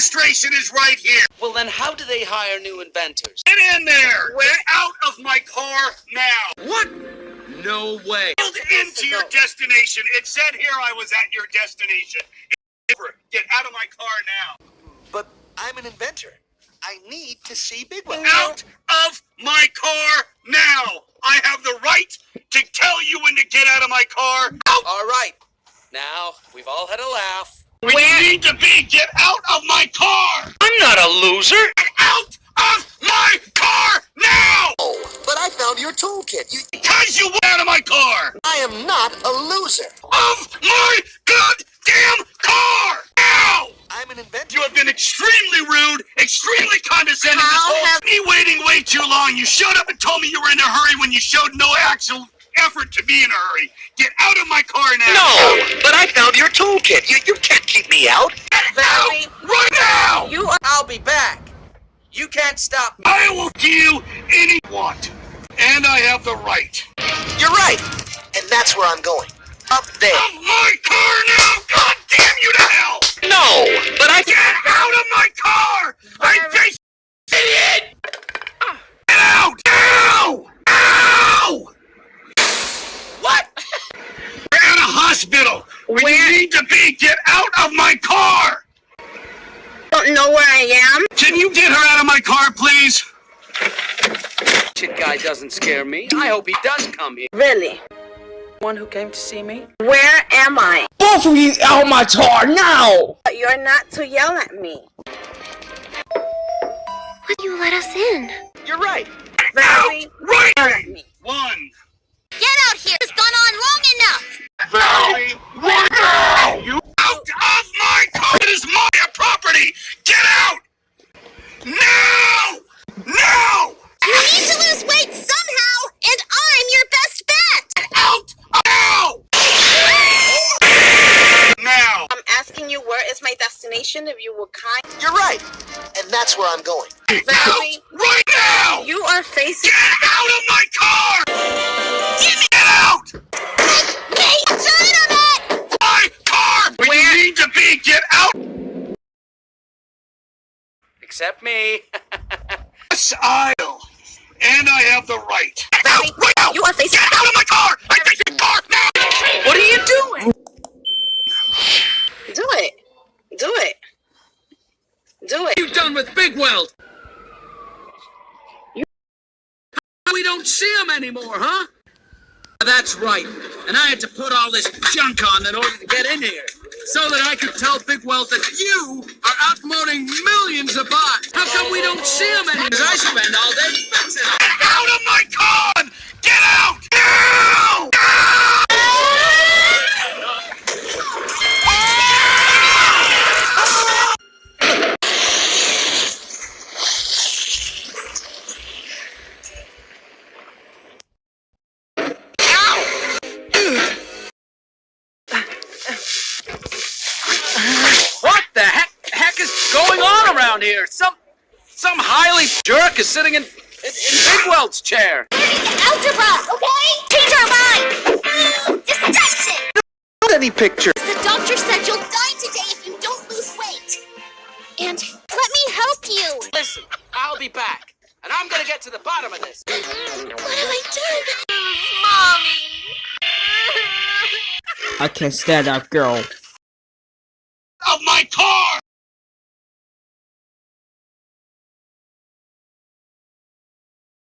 registration is right here. Well, then how do they hire new inventors? Get in there. Get out of my car now. What? No way. Build into your destination. It said here I was at your destination. Get out of my car now. But I'm an inventor. I need to see Bigwell. Out of my car now. I have the right to tell you when to get out of my car. Out. All right. Now, we've all had a laugh. Where you need to be, get out of my car. I'm not a loser. Get out of my car now. Oh, but I found your toolkit. Because you went out of my car. I am not a loser. Of my goddamn car. Now. I'm an inventor. You have been extremely rude, extremely condescending. This whole me waiting way too long. You showed up and told me you were in a hurry when you showed no actual effort to be in a hurry. Get out of my car now. No, but I found your toolkit. You can't keep me out. Get out right now. I'll be back. You can't stop me. I will give you any you want, and I have the right. You're right, and that's where I'm going. Up there. Of my car now. God damn you to hell. No, but I Get out of my car. I face idiot. Get out now. Ow. What? We're at a hospital. Where you need to be. Get out of my car. Don't know where I am. Can you get her out of my car, please? Shit guy doesn't scare me. I hope he does come here. Really? One who came to see me? Where am I? Both of you out of my car now! You're not to yell at me. Will you let us in? You're right. Valerie, Right. yell at me. One. Get out here! It's gone on long enough! Valerie, right now. You out of my car. It is my property. Get out. Now. Now. You need to lose weight somehow, and I'm your best bet! Out. Now. Now. I'm asking you where is my destination if you will kind. You're right, and that's where I'm going. Valerie, Out right now. you are facing. Get out of my car. Get out. Hey, son of it! My car. Where you need to be. Get out. Except me. Yes, I will. And I have the right. Valerie, Right now. you are facing. Get out of my car. I face your car now. What are you doing? Do it. Do it. Do it. You done with Bigwell? We don't see him anymore, huh? That's right. And I had to put all this junk on in order to get in here. So that I could tell Bigwell that you are outmoding millions of bots. How come we don't see him anymore? Because I spend all day fixing them. Get out of my car! Get out! Now! What the heck is going on around here? Some highly jerk is sitting in Bigwell's chair. Algebra, okay? Change our mind! Distraction! Not any picture. The doctor said you'll die today if you don't lose weight. And let me help you. Listen, I'll be back. And I'm gonna get to the bottom of this. What have I done? Mommy. I can't stand that girl. Of my car!